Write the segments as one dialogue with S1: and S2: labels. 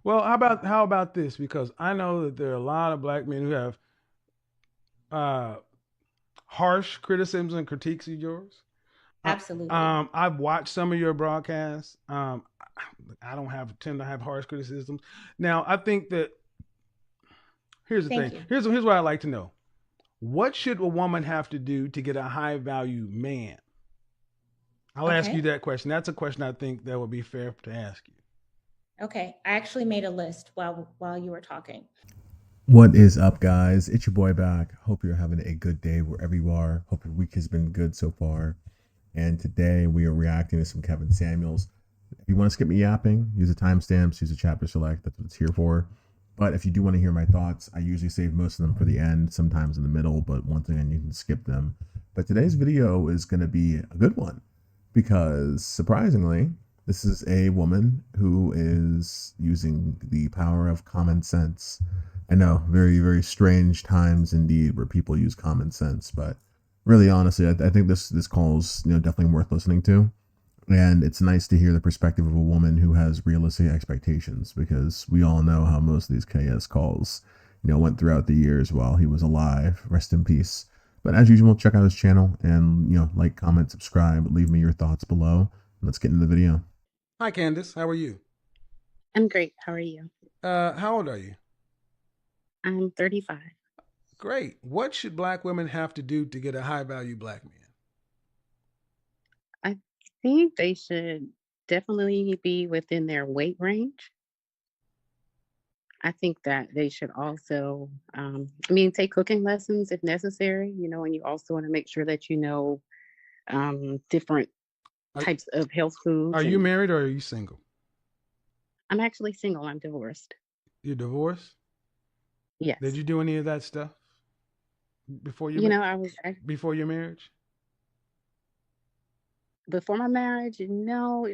S1: Well, how about this? Because I know that there are a lot of black men who have uh, harsh criticisms and critiques of yours. Uh,
S2: Absolutely.
S1: I've watched some of your broadcasts. I don't have tend to have harsh criticisms. Now, I think that here's the thing.
S2: Thank you.
S1: Here's what I like to know. What should a woman have to do to get a high value man? I'll ask you
S2: Okay.
S1: that question. That's a question I think that would be fair to ask you.
S2: Okay. I actually made a list while you were talking.
S3: What is up, guys? It's your boy back. Hope you're having a good day wherever you are. Hope your week has been good so far. And today we are reacting to some Kevin Samuels. If you want to skip me yapping, use the timestamps, use the chapter select. That's what it's here for. But if you do want to hear my thoughts, I usually save most of them for the end, sometimes in the middle, but once again, you can skip them. But today's video is going to be a good one because surprisingly, this is a woman who is using the power of common sense. I know, very, very strange times indeed where people use common sense, but really, honestly, I think this calls definitely worth listening to, and it's nice to hear the perspective of a woman who has realistic expectations because we all know how most of these KS calls went throughout the years while he was alive. Rest in peace. But as usual, check out his channel and like, comment, subscribe, leave me your thoughts below. Let's get into the video.
S1: Hi, Candace. How are you?
S4: I'm great. How are you?
S1: How old are you?
S4: I'm 35.
S1: Great. What should black women have to do to get a high value black man?
S4: I think they should definitely be within their weight range. I think that they should also, take cooking lessons if necessary, and you also want to make sure that different
S1: Are,
S4: types of health
S1: are
S4: foods.
S1: you
S4: And
S1: married or are you single?
S4: I'm actually single. I'm divorced.
S1: You're divorced? Did
S4: Yes.
S1: you do any of that stuff before your
S4: I was
S1: before your marriage?
S4: before my marriage, no,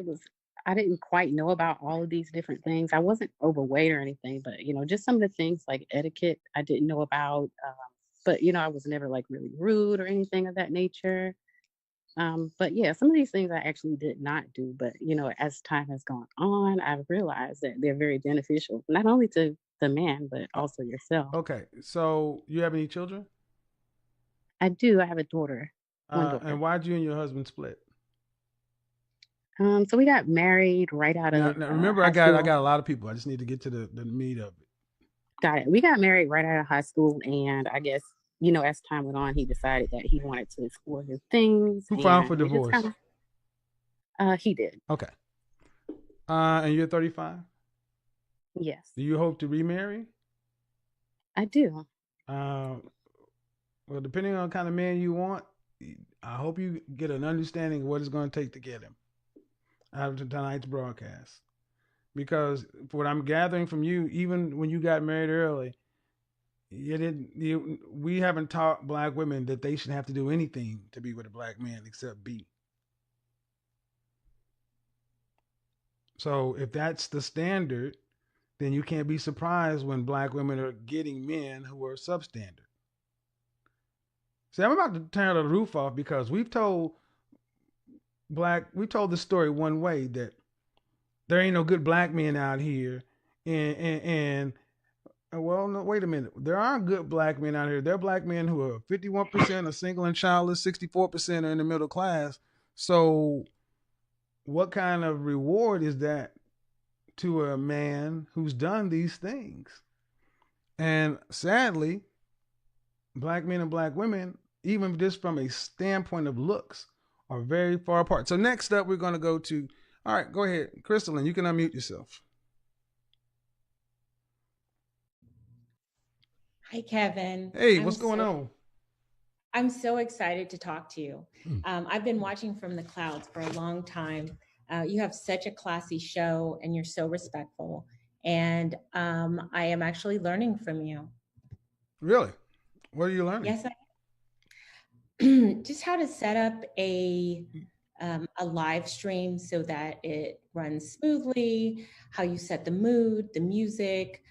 S4: I didn't quite know about all of these different things. I wasn't overweight or anything, but just some of the things like etiquette I didn't know about. But I was never like really rude or anything of that nature. But yeah, some of these things I actually did not do. But as time has gone on, I've realized that they're very beneficial, not only to the man, but
S1: Uh,
S4: also yourself.
S1: okay. So you have any children?
S4: I do. I have a daughter, one
S1: And
S4: daughter.
S1: why'd you and your husband split?
S4: So we got married right out
S1: Now,
S4: of
S1: now remember, I
S4: high
S1: got I
S4: school.
S1: got a lot of people. I just need to get to the meat of it.
S4: Got it. We got married right out of high school, and I guess as time went on, he decided that he wanted to explore new things,
S1: Who filed for
S4: and it just kind
S1: divorce?
S4: of he did.
S1: Okay. And you're 35.
S4: Yes,
S1: Do you hope to remarry?
S4: I do.
S1: Uh, well, depending on the kind of man you want, I hope you get an understanding of what it's going to take to get him after tonight's broadcast. Because for what I'm gathering from you, even when you got married early, you didn't. We haven't taught black women that they should have to do anything to be with a black man except be. So if that's the standard, then you can't be surprised when black women are getting men who are substandard. See, I'm about to tear the roof off because we told the story one way that there ain't no good black men out here, and well, no, wait a minute, there are good black men out here. There are black men who are 51% are single and childless, 64% are in the middle class. So, what kind of reward is that to a man who's done these things? And sadly, black men and black women, even just from a standpoint of looks, are very far apart. So next up, we're going to go to. All right, go ahead, Crystalline. You can unmute yourself.
S2: Hi, Kevin.
S1: Hey,
S2: I'm
S1: what's going
S2: so
S1: on?
S2: I'm so excited to talk to you. I've been watching from the clouds for a long time. You have such a classy show, and you're so respectful. And I am actually learning from you.
S1: Really? What are you learning?
S2: Yes, just how to set up a live stream so that it runs smoothly, how you set the mood, the music,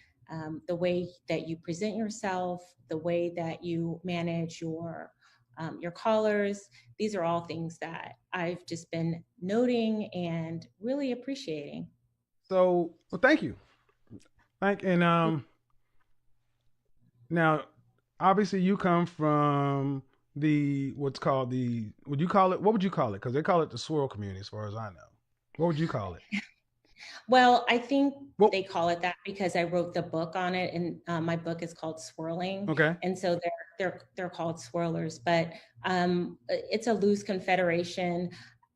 S2: the way that you present yourself, the way that you manage your callers. These are all things that I've just been noting and really appreciating.
S1: So, well, thank you. And now, obviously, you come from the what's called the would you call it? What would you call it? Because they call it the swirl community, as far as I know. What would you call it?
S2: Well, I think
S1: Well,
S2: they call it that because I wrote the book on it, and my book is called Swirling,
S1: okay.
S2: and so they're called swirlers. But it's a loose confederation.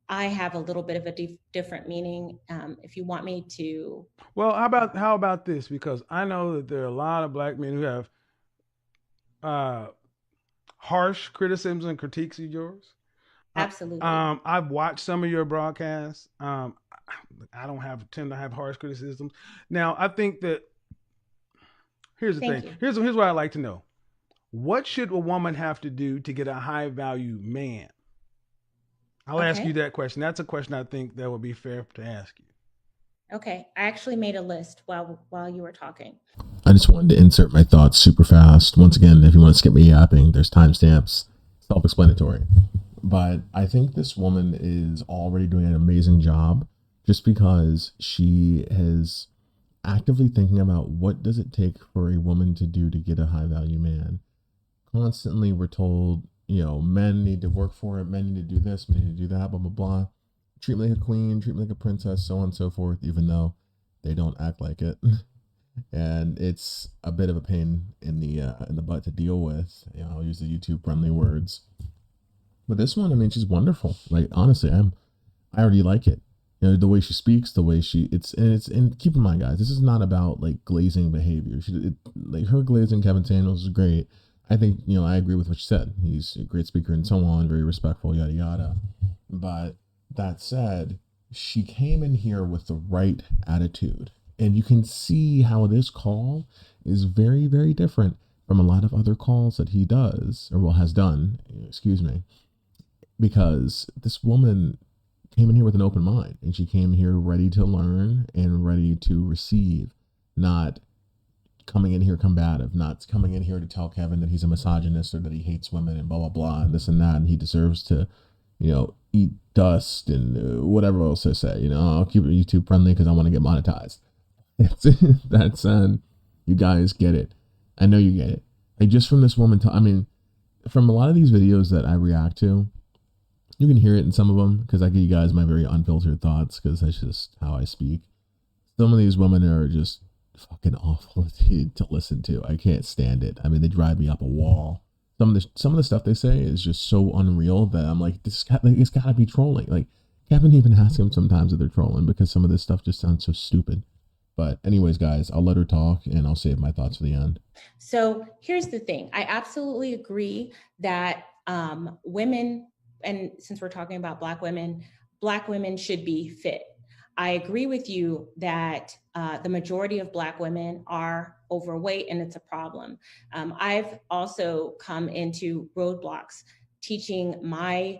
S2: I have a little bit of a different meaning. If you want me to,
S1: Well, how about this? Because I know that there are a lot of black men who have uh, harsh criticisms and critiques of yours.
S2: absolutely.
S1: I've watched some of your broadcasts. I don't have tend to have harsh criticisms. Now, I think that here's the
S2: Thank
S1: thing.
S2: you.
S1: Here's what I'd like to know. What should a woman have to do to get a high value man? I'll ask you
S2: Okay.
S1: that question. That's a question I think that would be fair to ask you.
S2: Okay. I actually made a list while you were talking.
S3: I just wanted to insert my thoughts super fast. Once again, if you want to skip me yapping, there's timestamps, self explanatory. But I think this woman is already doing an amazing job just because she is actively thinking about what does it take for a woman to do to get a high value man. Constantly we're told, men need to work for it, men need to do this, men need to do that, blah blah blah. Treat me like a queen, treat me like a princess, so on and so forth, even though they don't act like it. And it's a bit of a pain in the butt to deal with. I'll use the YouTube friendly words. But this one, I mean, she's wonderful. Like honestly, I already like it. The way she speaks, the way and keep in mind, guys, this is not about like glazing behavior. Like her glazing Kevin Samuels is great. I think I agree with what she said. He's a great speaker and so on, very respectful, yada yada. But that said, she came in here with the right attitude, and you can see how this call is very, very different from a lot of other calls that he does or has done. Excuse me, because this woman came in here with an open mind, and she came here ready to learn and ready to receive, not coming in here combative, not coming in here to tell Kevin that he's a misogynist or that he hates women and blah blah blah and this and that, and he deserves to eat dust and whatever else they say. I'll keep it YouTube friendly because I want to get monetized. That's you guys get it. I know you get it. Like just from this woman, I mean, from a lot of these videos that I react to, you can hear it in some of them because I give you guys my very unfiltered thoughts because that's just how I speak. Some of these women are just fucking awful to listen to. I can't stand it. I mean, they drive me up a wall. Some of the stuff they say is just so unreal that I'm like, it's got to be trolling. Like Kevin even asks him sometimes if they're trolling because some of this stuff just sounds so stupid. But anyways, guys, I'll let her talk and I'll save my thoughts for the end.
S2: So here's the thing. I absolutely agree that women, and since we're talking about Black women should be fit. I agree with you that the majority of Black women are overweight, and it's a problem. I've also come into roadblocks teaching my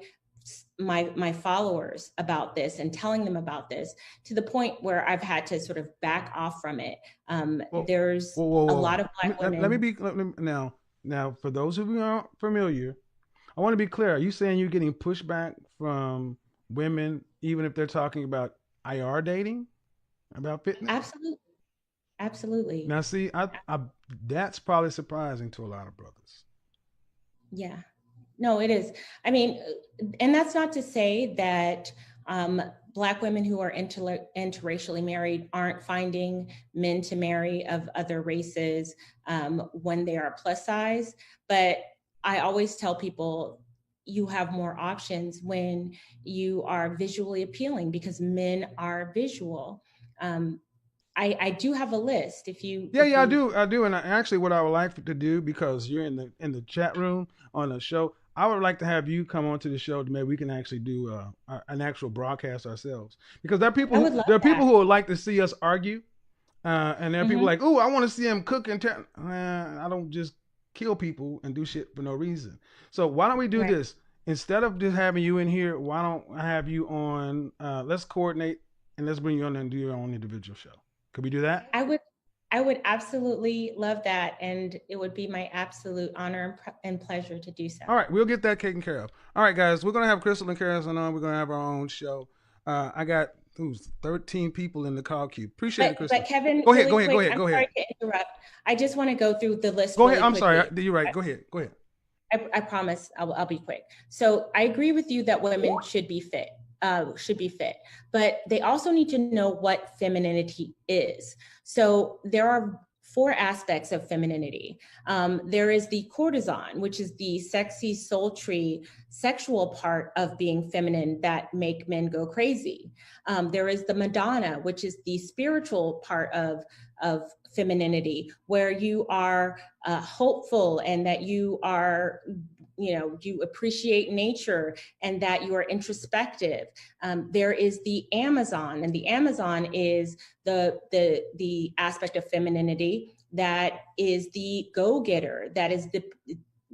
S2: followers about this and telling them about this to the point where I've had to sort of back off from it. There's a lot of Black women.
S1: Let me now for those of you who aren't familiar, I want to be clear. Are you saying you're getting pushback from women even if they're talking about IR dating, about fitness?
S2: Absolutely.
S1: Now, see, I that's probably surprising to a lot of brothers.
S2: Yeah, no, it is. I mean, and that's not to say that Black women who are interracially married aren't finding men to marry of other races when they are plus size. But I always tell people you have more options when you are visually appealing because men are visual. I do have a list. If you,
S1: I do, and actually, what I would like to do, because you're in the chat room on the show, I would like to have you come onto the show to maybe we can actually do an actual broadcast ourselves, because there are people who would like to see us argue, and there are people like, oh, I want to see him cook and I don't just kill people and do shit for no reason. So why don't we do this? Instead of just having you in here, why don't I have you on? Let's coordinate and let's bring you on and do your own individual show. Could we do that?
S2: I would absolutely love that, and it would be my absolute honor and pleasure to do so.
S1: All right, we'll get that taken care of. All right, guys, we're gonna have Crystal and Karis on. We're gonna have our own show. I got Who's 13 people in the call queue. Appreciate it, Crystal.
S2: But Kevin,
S1: Go ahead,
S2: really
S1: go
S2: quick,
S1: ahead.
S2: I'm sorry to interrupt. I just want to go through the list.
S1: Go ahead.
S2: Really
S1: I'm sorry.
S2: quickly.
S1: You're right. Go ahead.
S2: I promise I'll be quick. So I agree with you that women should be fit, but they also need to know what femininity is. So there are 4 aspects of femininity. There is the courtesan, which is the sexy, sultry, sexual part of being feminine that make men go crazy. There is the Madonna, which is the spiritual part of femininity, where you are hopeful and that you are, you appreciate nature and that you are introspective. There is the Amazon, and the Amazon is the aspect of femininity that is the go-getter, that is the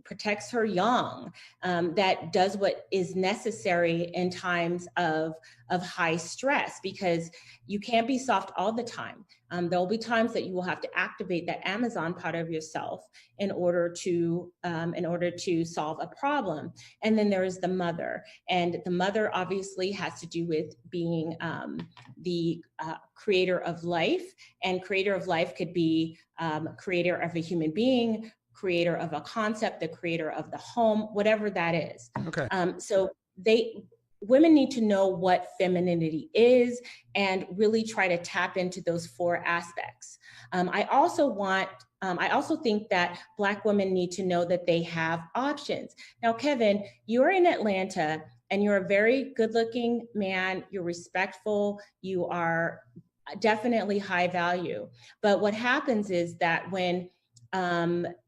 S2: protects her young, that does what is necessary in times of high stress, because you can't be soft all the time. There will be times that you will have to activate that Amazon part of yourself in order to solve a problem. And then there is the mother, and the mother obviously has to do with being the creator of life, and creator of life could be creator of a human being, creator of a concept, the creator of the home, whatever that is.
S1: Okay.
S2: So women need to know what femininity is and really try to tap into those 4 aspects. I also think that Black women need to know that they have options. Now, Kevin, you're in Atlanta and you're a very good-looking man. You're respectful. You are definitely high value. But what happens is that when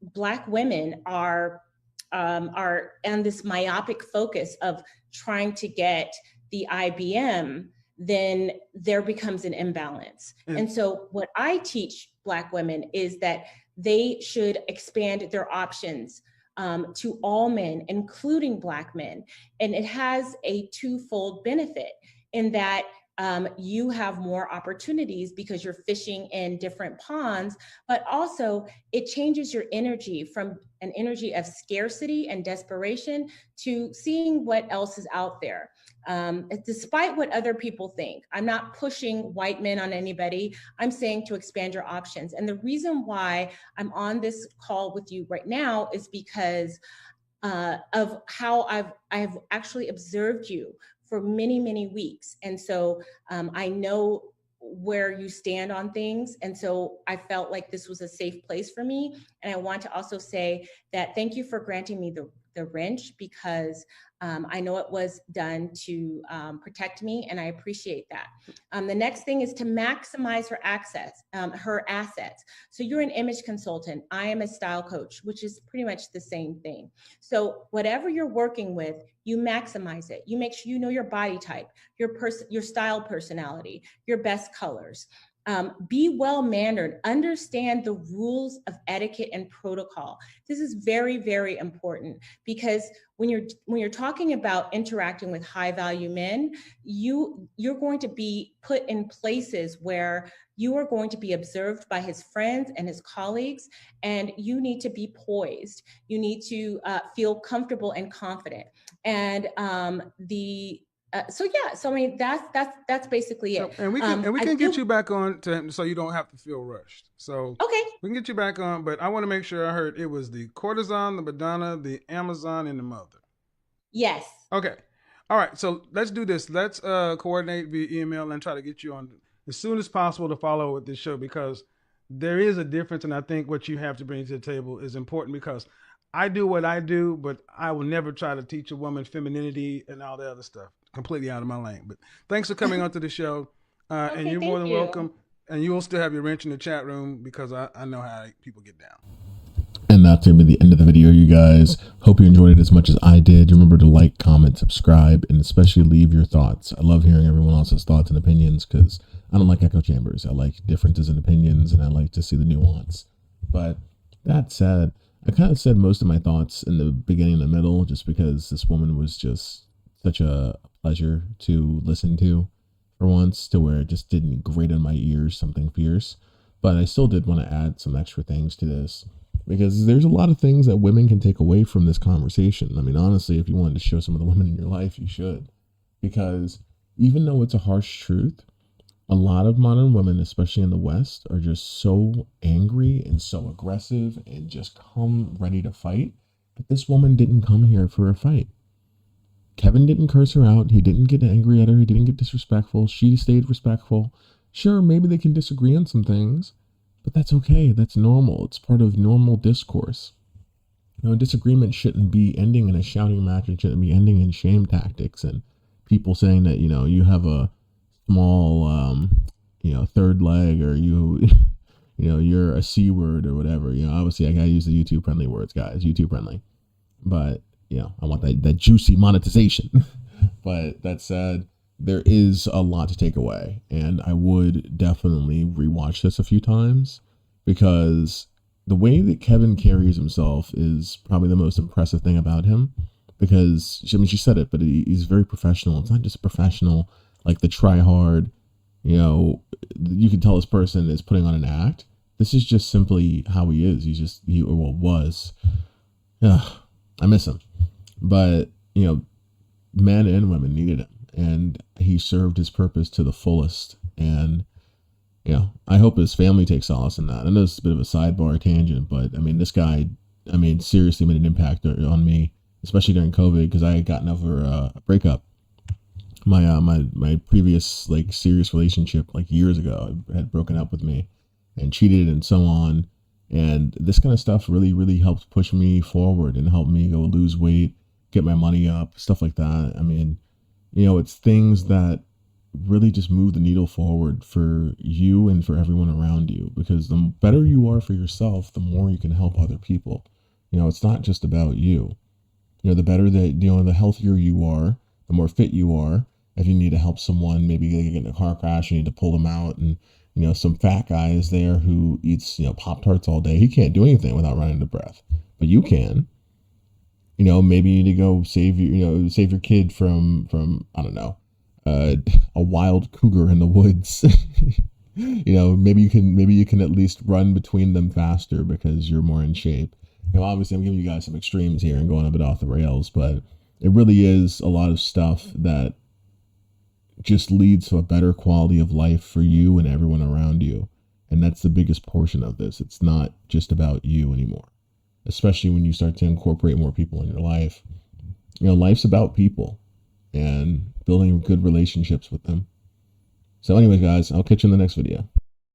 S2: Black women are on this myopic focus of trying to get the IBM, then there becomes an imbalance. And so what I teach Black women is that they should expand their options to all men, including Black men. And it has a twofold benefit in that you have more opportunities because you're fishing in different ponds, but also it changes your energy from an energy of scarcity and desperation to seeing what else is out there. Despite what other people think, I'm not pushing white men on anybody. I'm saying to expand your options. And the reason why I'm on this call with you right now is because of how I've actually observed you for many, many weeks. And so I know where you stand on things. And so I felt like this was a safe place for me. And I want to also say that thank you for granting me the wrench, because I know it was done to protect me, and I appreciate that. The next thing is to maximize her assets. So you're an image consultant. I am a style coach, which is pretty much the same thing. So whatever you're working with, you maximize it. You make sure you know your body type, your style personality, your best colors. Be well-mannered, understand the rules of etiquette and protocol. This is very, very important, because when you're talking about interacting with high-value men, you're going to be put in places where you are going to be observed by his friends and his colleagues, and you need to be poised. You need to feel comfortable and confident. And so I mean that's basically it.
S1: And we can get you back on so you don't have to feel rushed. So
S2: okay,
S1: we can get you back on, but I want to make sure I heard it was the courtesan, the Madonna, the Amazon, and the mother.
S2: Yes.
S1: Okay. All right. So let's do this. Let's coordinate via email and try to get you on as soon as possible to follow with this show, because there is a difference, and I think what you have to bring to the table is important, because I do what I do, but I will never try to teach a woman femininity and all the other stuff. Completely out of my lane. But thanks for coming onto the show.
S2: Okay,
S1: and you're more than welcome. And you'll still have your wrench in the chat room, because I know how people get down.
S3: And that's going to be the end of the video, you guys. Hope you enjoyed it as much as I did. Remember to like, comment, subscribe, and especially leave your thoughts. I love hearing everyone else's thoughts and opinions, because I don't like echo chambers. I like differences in opinions, and I like to see the nuance. But that said, I kind of said most of my thoughts in the beginning and the middle, just because this woman was just such a pleasure to listen to for once, to where it just didn't grate on my ears something fierce. But I still did want to add some extra things to this, because there's a lot of things that women can take away from this conversation. I mean, honestly, if you wanted to show some of the women in your life, you should, because even though it's a harsh truth, a lot of modern women, especially in the West, are just so angry and so aggressive and just come ready to fight. But this woman didn't come here for a fight. Kevin didn't curse her out. He didn't get angry at her. He didn't get disrespectful. She stayed respectful. Sure, maybe they can disagree on some things, but that's okay. That's normal. It's part of normal discourse. A disagreement shouldn't be ending in a shouting match. It shouldn't be ending in shame tactics and people saying that, you have a small, third leg, or you're a C word or whatever. Obviously I gotta use the YouTube friendly words, guys. YouTube friendly. But, I want that juicy monetization. But that said, there is a lot to take away. And I would definitely rewatch this a few times, because the way that Kevin carries himself is probably the most impressive thing about him. Because, she said it, but he's very professional. It's not just professional, like the try hard, you can tell this person is putting on an act. This is just simply how he is. He was. I miss him. But, men and women needed him, and he served his purpose to the fullest. And, I hope his family takes solace in that. I know it's a bit of a sidebar tangent, but this guy, seriously made an impact on me, especially during COVID, because I had gotten over a breakup. My previous serious relationship years ago had broken up with me and cheated and so on. And this kind of stuff really helped push me forward and helped me go lose weight, get my money up, stuff like that. It's things that really just move the needle forward for you and for everyone around you, because the better you are for yourself, the more you can help other people. It's not just about you. The better that, the healthier you are, the more fit you are. If you need to help someone, maybe they get in a car crash, you need to pull them out, and some fat guy is there who eats Pop-Tarts all day. He can't do anything without running out of breath, but you can. Maybe you need to go save your kid from I don't know, a wild cougar in the woods. Maybe you can at least run between them faster because you're more in shape. Obviously I'm giving you guys some extremes here and going a bit off the rails, but it really is a lot of stuff that just leads to a better quality of life for you and everyone around you. And that's the biggest portion of this. It's not just about you anymore, especially when you start to incorporate more people in your life. Life's about people and building good relationships with them. So anyway, guys, I'll catch you in the next video.